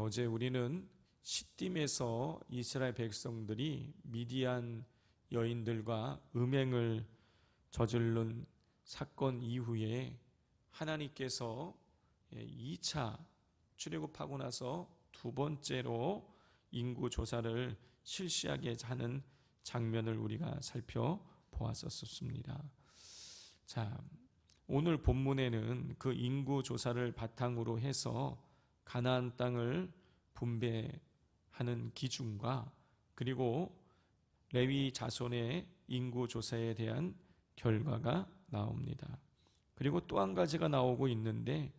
어제 우리는 시딤에서 이스라엘 백성들이 미디안 여인들과 음행을 저지른 사건 이후에 하나님께서 2차 출애굽하고 나서 두 번째로 인구 조사를 실시하게 하는 장면을 우리가 살펴보았었습니다. 자, 오늘 본문에는 그 인구 조사를 바탕으로 해서 가나안 땅을 분배하는 기준과 그리고 레위 자손의 인구 조사에 대한 결과가 나옵니다. 그리고 또 한 가지가 나오고 있는데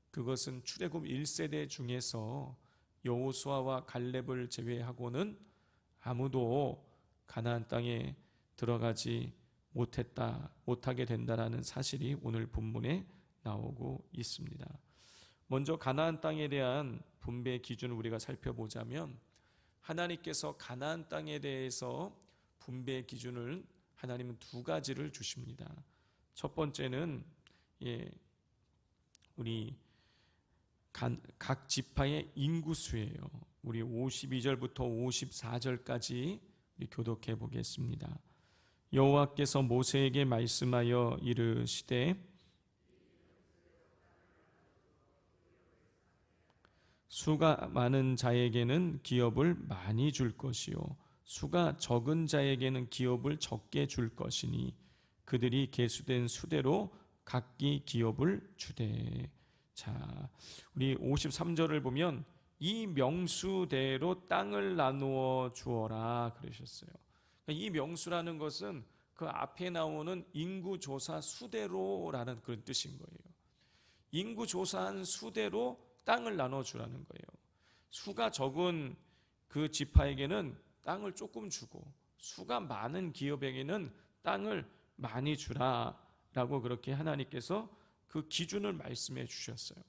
그것은 출애굽 1세대 중에서 여호수아와 갈렙을 제외하고는 아무도 가나안 땅에 들어가지 못하게 된다라는 사실이 오늘 본문에 나오고 있습니다. 먼저 가나안 땅에 대한 분배 기준을 우리가 살펴보자면 하나님께서 가나안 땅에 대해서 분배 기준을 하나님은 두 가지를 주십니다. 첫 번째는 우리 각 지파의 인구수예요. 우리 52절부터 54절까지 교독해 보겠습니다. 여호와께서 모세에게 말씀하여 이르시되 수가 많은 자에게는 기업을 많이 줄 것이요 수가 적은 자에게는 기업을 적게 줄 것이니 그들이 계수된 수대로 각기 기업을 주되. 자, 우리 53절을 보면 이 명수대로 땅을 나누어 주어라 그러셨어요. 이 명수라는 것은 그 앞에 나오는 인구조사 수대로라는 그런 뜻인 거예요. 인구조사한 수대로 땅을 나눠주라는 거예요. 수가 적은 그 지파에게는 땅을 조금 주고 수가 많은 기업에게는 땅을 많이 주라라고 그렇게 하나님께서 그 기준을 말씀해 주셨어요.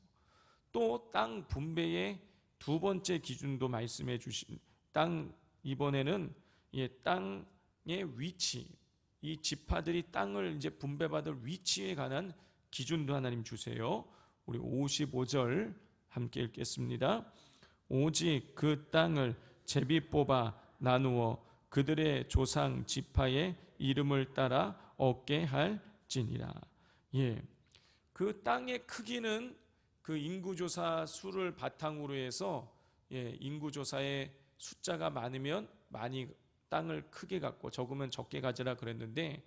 또 땅 분배의 두 번째 기준도 말씀해 주신 이번에는 땅의 위치, 이 지파들이 땅을 이제 분배받을 위치에 관한 기준도 하나님 주세요. 우리 55절 함께 읽겠습니다. 오직 그 땅을 제비 뽑아 나누어 그들의 조상 지파의 이름을 따라 얻게 할지니라. 그 땅의 크기는 그 인구조사 수를 바탕으로 해서 인구조사의 숫자가 많으면 많이 땅을 크게 갖고 적으면 적게 가지라 그랬는데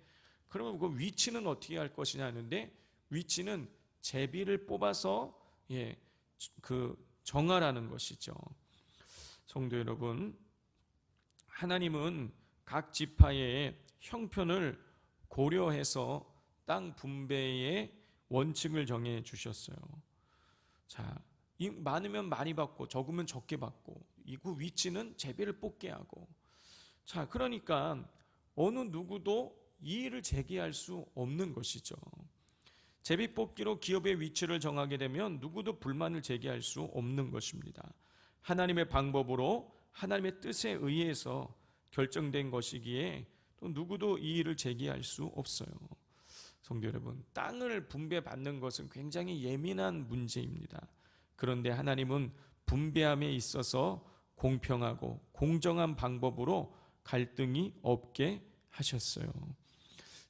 그러면 그 위치는 어떻게 할 것이냐 하는데 위치는 제비를 뽑아서 그 정하라는 것이죠. 성도 여러분, 하나님은 각 지파의 형편을 고려해서 땅 분배의 원칙을 정해 주셨어요. 자, 많으면 많이 받고 적으면 적게 받고 그 위치는 제비를 뽑게 하고. 자, 그러니까 어느 누구도 이의를 제기할 수 없는 것이죠. 제비 뽑기로 기업의 위치를 정하게 되면 누구도 불만을 제기할 수 없는 것입니다. 하나님의 방법으로 하나님의 뜻에 의해서 결정된 것이기에 또 누구도 이의를 제기할 수 없어요. 성도 여러분, 땅을 분배받는 것은 굉장히 예민한 문제입니다. 그런데 하나님은 분배함에 있어서 공평하고 공정한 방법으로 갈등이 없게 하셨어요.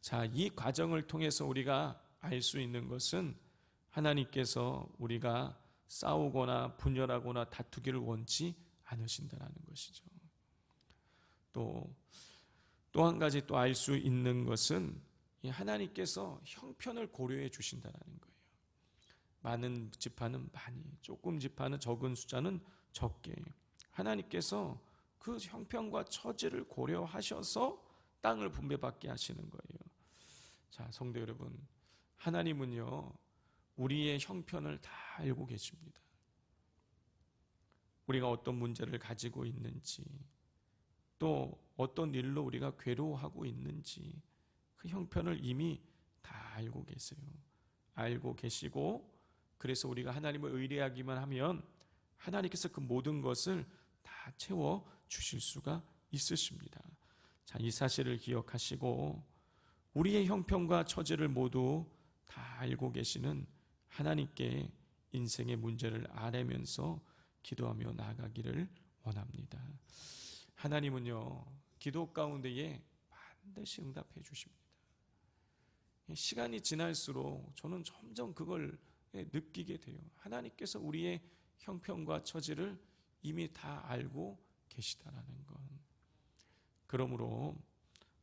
자, 이 과정을 통해서 우리가 알 수 있는 것은 하나님께서 우리가 싸우거나 분열하거나 다투기를 원치 않으신다는 것이죠. 또 한 가지 또 알 수 있는 것은 하나님께서 형편을 고려해 주신다는 거예요. 많은 지파는 많이, 조금 지파는 적은 숫자는 적게. 하나님께서 그 형편과 처지를 고려하셔서 땅을 분배받게 하시는 거예요. 자, 성도 여러분, 하나님은요 우리의 형편을 다 알고 계십니다. 우리가 어떤 문제를 가지고 있는지, 또 어떤 일로 우리가 괴로워하고 있는지 그 형편을 이미 다 알고 계세요. 알고 계시고 그래서 우리가 하나님을 의뢰하기만 하면 하나님께서 그 모든 것을 다 채워 주실 수가 있으십니다. 자, 이 사실을 기억하시고 우리의 형편과 처지를 모두 다 알고 계시는 하나님께 인생의 문제를 아뢰면서 기도하며 나아가기를 원합니다. 하나님은요, 기도 가운데에 반드시 응답해 주십니다. 시간이 지날수록 저는 점점 그걸 느끼게 돼요. 하나님께서 우리의 형편과 처지를 이미 다 알고 계시다라는 것. 그러므로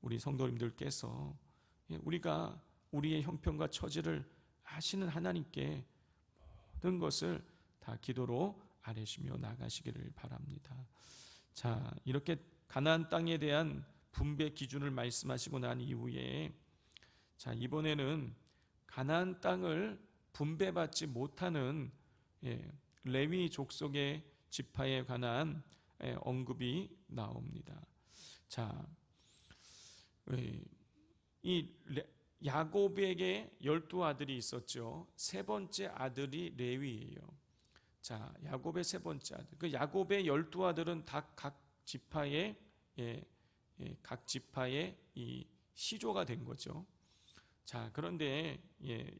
우리 성도님들께서 우리가 우리의 형편과 처지를 아시는 하나님께 모든 것을 다 기도로 아뢰시며 나가시기를 바랍니다. 자, 이렇게 가나안 땅에 대한 분배 기준을 말씀하시고 난 이후에, 자, 이번에는 가나안 땅을 분배받지 못하는 레위 족속의 지파에 관한 언급이 나옵니다. 자, 이 야곱에게 12아들이 있었죠. 세 번째 아들이 레위예요. 자, 야곱의 세 번째 아들. 그 야곱의 12아들은 다 각 지파의 이 시조가 된 거죠. 자, 그런데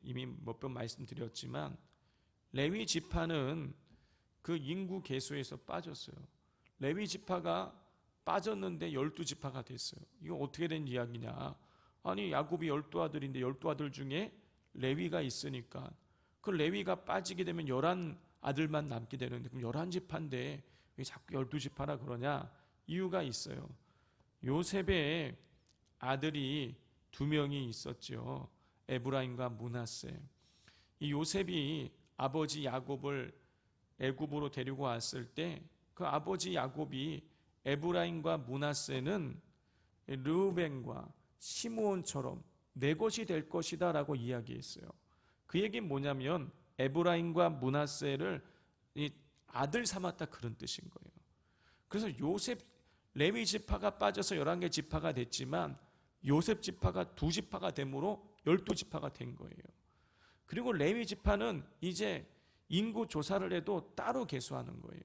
이미 몇 번 말씀드렸지만 레위 지파는 그 인구 계수에서 빠졌어요. 레위 지파가 빠졌는데 12지파가 됐어요. 이거 어떻게 된 이야기냐? 아니, 야곱이 12아들인데 12아들 중에 레위가 있으니까 그 레위가 빠지게 되면 11아들만 남게 되는데, 그럼 11지파인데 왜 자꾸 12지파라 그러냐? 이유가 있어요. 요셉의 아들이 2명이 있었죠. 에브라임과 므낫세. 이 요셉이 아버지 야곱을 애굽으로 데리고 왔을 때 그 아버지 야곱이 에브라임과 므낫세는 르우벤과 시므온처럼 내 것이 될 것이다 라고 이야기했어요. 그 얘기는 뭐냐면 에브라임과 므낫세를 아들 삼았다, 그런 뜻인 거예요. 그래서 요셉 레위 지파가 빠져서 11개 지파가 됐지만 요셉 지파가 2지파가 되므로 12지파가 된 거예요. 그리고 레위 지파는 이제 인구 조사를 해도 따로 계수하는 거예요.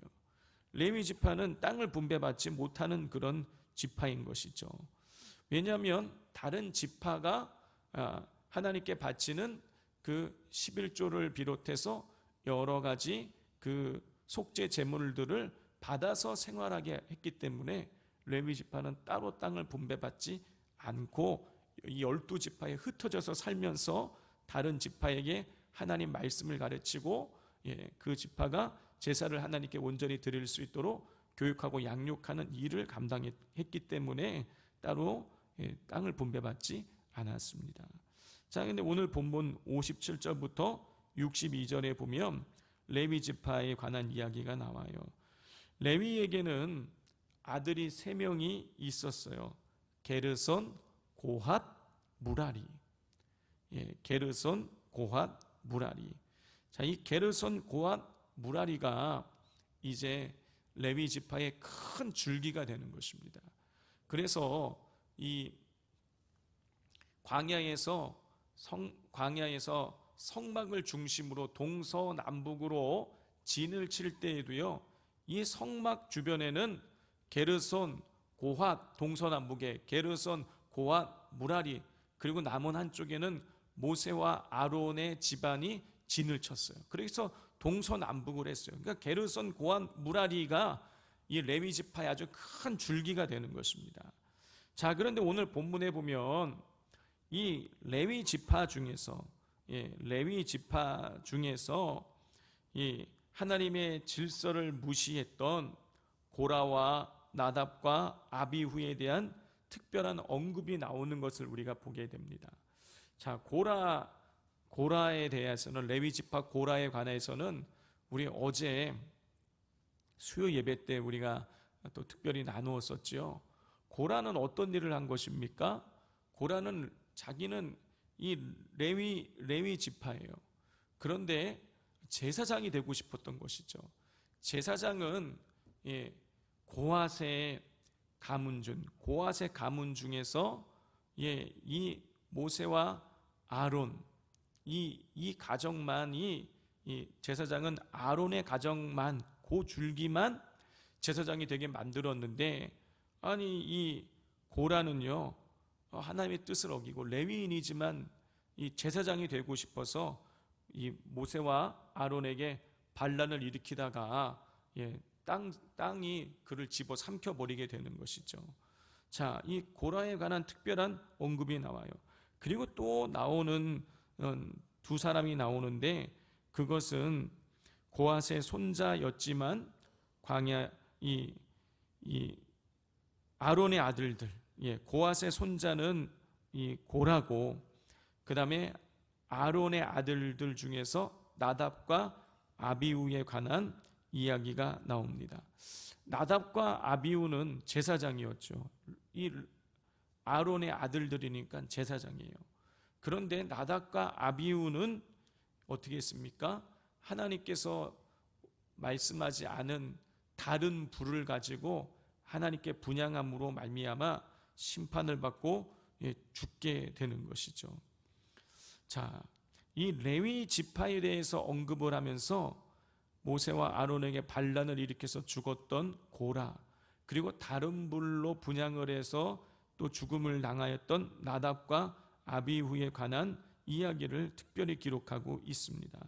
레위 지파는 땅을 분배받지 못하는 그런 지파인 것이죠. 왜냐하면 다른 지파가 하나님께 바치는 그 11조를 비롯해서 여러 가지 그 속죄 제물들을 받아서 생활하게 했기 때문에 레위 지파는 따로 땅을 분배받지 않고 이 12지파에 흩어져서 살면서 다른 지파에게 하나님 말씀을 가르치고 그 지파가 제사를 하나님께 온전히 드릴 수 있도록 교육하고 양육하는 일을 감당했기 때문에 따로 땅을 분배받지 않았습니다. 자, 근데 오늘 본문 57절부터 62절에 보면 레위 지파에 관한 이야기가 나와요. 레위에게는 아들이 3명이 있었어요. 게르손, 고핫, 무라리. 게르손, 고핫, 무라리. 자, 이 게르손, 고핫, 무라리가 이제 레위 지파의 큰 줄기가 되는 것입니다. 그래서 이 광야에서 성막을 중심으로 동서남북으로 진을 칠 때에도요, 이 성막 주변에는 게르손, 고핫, 동서남북에 게르손, 고핫, 무라리, 그리고 남은 한쪽에는 모세와 아론의 집안이 진을 쳤어요. 그래서 동서남북을 했어요. 그러니까 게르손, 고핫, 무라리가 이 레위 지파의 아주 큰 줄기가 되는 것입니다. 자, 그런데 오늘 본문에 보면 이 레위 지파 중에서 이 하나님의 질서를 무시했던 고라와 나답과 아비후에 대한 특별한 언급이 나오는 것을 우리가 보게 됩니다. 자, 고라에 대해서는, 레위 지파 고라에 관해서는 우리 어제 수요 예배 때 우리가 또 특별히 나누었었죠. 고라는 어떤 일을 한 것입니까? 고라는 자기는 이 레위 지파예요. 그런데 제사장이 되고 싶었던 것이죠. 제사장은 고핫의 가문 중에서 이 모세와 아론, 이 가정만이, 이 제사장은 아론의 가정만, 그 줄기만 제사장이 되게 만들었는데, 아니 이 고라는요, 하나님의 뜻을 어기고 레위인이지만 이 제사장이 되고 싶어서 이 모세와 아론에게 반란을 일으키다가 땅이 그를 집어 삼켜 버리게 되는 것이죠. 자, 이 고라에 관한 특별한 언급이 나와요. 그리고 또 나오는 두 사람이 나오는데, 그것은 고앗의 손자였지만 광야 이 아론의 아들들, 고앗의 손자는 이 고라고, 그 다음에 아론의 아들들 중에서 나답과 아비후에 관한 이야기가 나옵니다. 나답과 아비후는 제사장이었죠. 이 아론의 아들들이니까 제사장이에요. 그런데 나답과 아비후는 어떻게 했습니까? 하나님께서 말씀하지 않은 다른 불을 가지고 하나님께 분향함으로 말미암아 심판을 받고 죽게 되는 것이죠. 자, 이 레위 지파에 대해서 언급을 하면서 모세와 아론에게 반란을 일으켜서 죽었던 고라, 그리고 다른 불로 분향을 해서 또 죽음을 당하였던 나답과 아비후에 관한 이야기를 특별히 기록하고 있습니다.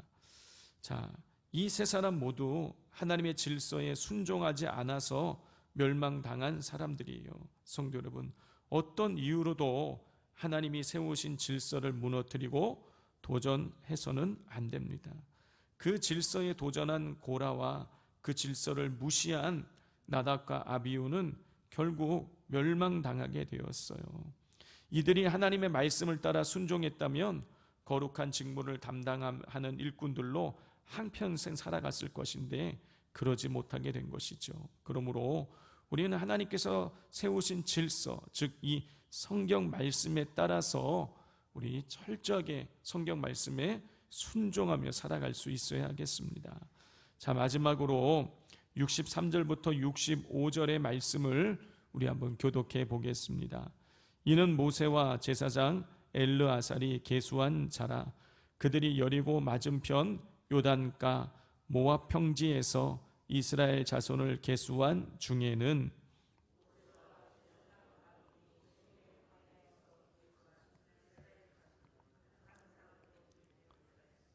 자, 이 세 사람 모두 하나님의 질서에 순종하지 않아서 멸망당한 사람들이에요. 성도 여러분, 어떤 이유로도 하나님이 세우신 질서를 무너뜨리고 도전해서는 안 됩니다. 그 질서에 도전한 고라와 그 질서를 무시한 나답과 아비후는 결국 멸망당하게 되었어요. 이들이 하나님의 말씀을 따라 순종했다면 거룩한 직무를 담당하는 일꾼들로 한평생 살아갔을 것인데 그러지 못하게 된 것이죠. 그러므로 우리는 하나님께서 세우신 질서, 즉 이 성경 말씀에 따라서 우리 철저하게 성경 말씀에 순종하며 살아갈 수 있어야 하겠습니다. 자, 마지막으로 63절부터 65절의 말씀을 우리 한번 교독해 보겠습니다. 이는 모세와 제사장 엘르아살이 계수한 자라. 그들이 여리고 맞은편 요단가 모압 평지에서 이스라엘 자손을 계수한 중에는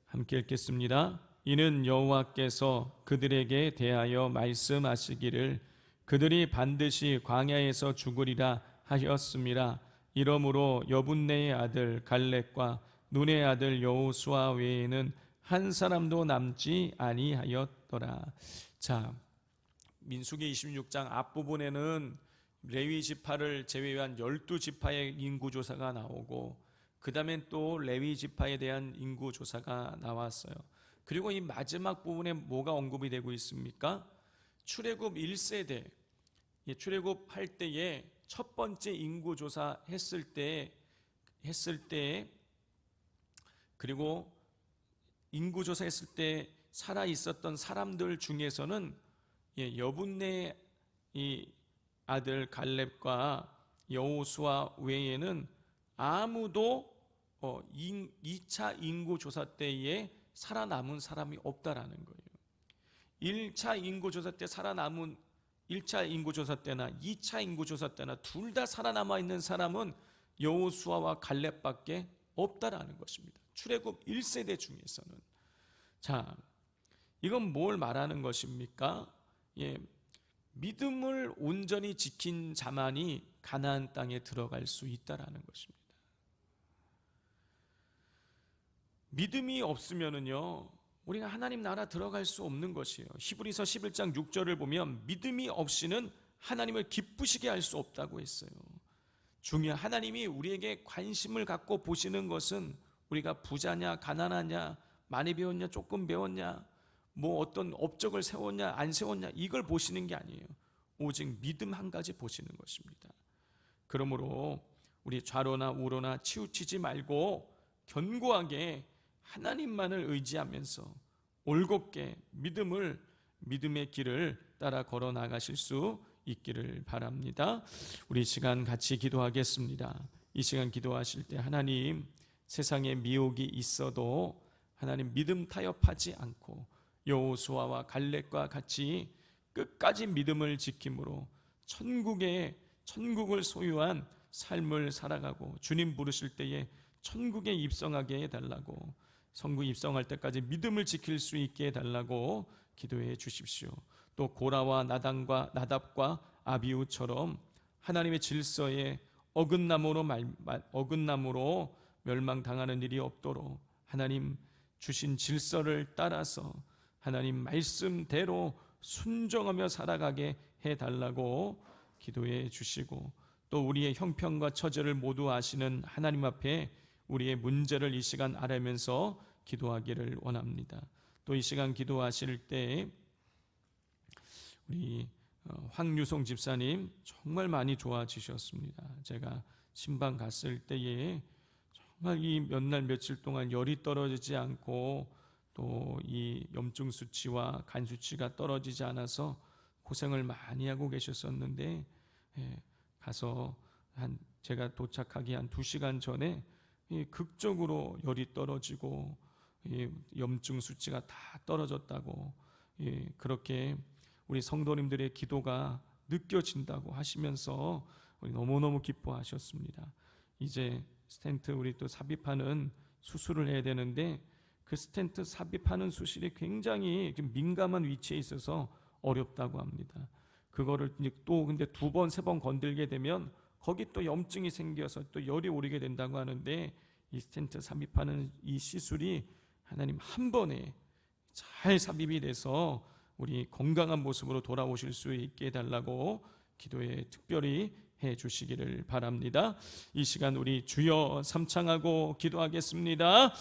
함께 읽겠습니다. 이는 여호와께서 그들에게 대하여 말씀하시기를 그들이 반드시 광야에서 죽으리라 하셨음이라. 이러므로 여분네의 아들 갈렙과 눈의 아들 여호수아 외에는 한 사람도 남지 아니하였더라. 자, 민수기 26장 앞부분에는 레위 지파를 제외한 12지파의 인구조사가 나오고, 그 다음엔 또 레위 지파에 대한 인구조사가 나왔어요. 그리고 이 마지막 부분에 뭐가 언급이 되고 있습니까? 출애굽 1세대, 출애굽할 때에 첫 번째 인구조사 했을 때 그리고 인구조사 했을 때 살아 있었던 사람들 중에서는 여분네 이 아들 갈렙과 여호수아 외에는 아무도 2차 인구조사 때에 살아남은 사람이 없다라는 거예요. 1차 인구조사 때 살아남은 1차 인구조사 때나 2차 인구조사 때나 둘 다 살아남아 있는 사람은 여호수아와 갈렙밖에 없다라는 것입니다. 출애굽 1세대 중에서는. 자, 이건 뭘 말하는 것입니까? 믿음을 온전히 지킨 자만이 가나안 땅에 들어갈 수 있다라는 것입니다. 믿음이 없으면은요, 우리가 하나님 나라 들어갈 수 없는 것이에요. 히브리서 11장 6절을 보면 믿음이 없이는 하나님을 기쁘시게 할 수 없다고 했어요. 하나님이 우리에게 관심을 갖고 보시는 것은 우리가 부자냐, 가난하냐, 많이 배웠냐, 조금 배웠냐, 뭐 어떤 업적을 세웠냐, 안 세웠냐, 이걸 보시는 게 아니에요. 오직 믿음 한 가지 보시는 것입니다. 그러므로 우리 좌로나 우로나 치우치지 말고 견고하게 하나님만을 의지하면서 올곧게 믿음의 길을 따라 걸어 나가실 수 있기를 바랍니다. 우리 시간 같이 기도하겠습니다. 이 시간 기도하실 때 하나님, 세상에 미혹이 있어도 하나님 믿음 타협하지 않고 여호수아와 갈렙과 같이 끝까지 믿음을 지킴으로 천국을 소유한 삶을 살아가고 주님 부르실 때에 천국에 입성하게 해달라고, 천국에 입성할 때까지 믿음을 지킬 수 있게 해달라고 기도해 주십시오. 또 고라와 나답과 아비후처럼 하나님의 질서에 어긋남으로 멸망당하는 일이 없도록 하나님 주신 질서를 따라서 하나님 말씀대로 순종하며 살아가게 해달라고 기도해 주시고, 또 우리의 형편과 처지를 모두 아시는 하나님 앞에 우리의 문제를 이 시간 아뢰면서 기도하기를 원합니다. 또 이 시간 기도하실 때 우리 황유송 집사님 정말 많이 좋아지셨습니다. 제가 신방 갔을 때에 정말 이 몇 날 며칠 동안 열이 떨어지지 않고 또 이 염증 수치와 간 수치가 떨어지지 않아서 고생을 많이 하고 계셨었는데, 가서 제가 도착하기 한 2시간 전에 극적으로 열이 떨어지고 염증 수치가 다 떨어졌다고, 그렇게 우리 성도님들의 기도가 느껴진다고 하시면서 너무너무 기뻐하셨습니다. 이제 스텐트 우리 또 삽입하는 수술을 해야 되는데, 그 스텐트 삽입하는 수술이 굉장히 민감한 위치에 있어서 어렵다고 합니다. 그거를 또 근데 2번, 3번 건들게 되면 거기 또 염증이 생겨서 또 열이 오르게 된다고 하는데, 이 스텐트 삽입하는 이 시술이 하나님 한 번에 잘 삽입이 돼서 우리 건강한 모습으로 돌아오실 수 있게 해달라고 기도에 특별히 해 주시기를 바랍니다. 이 시간 우리 주여 삼창하고 기도하겠습니다.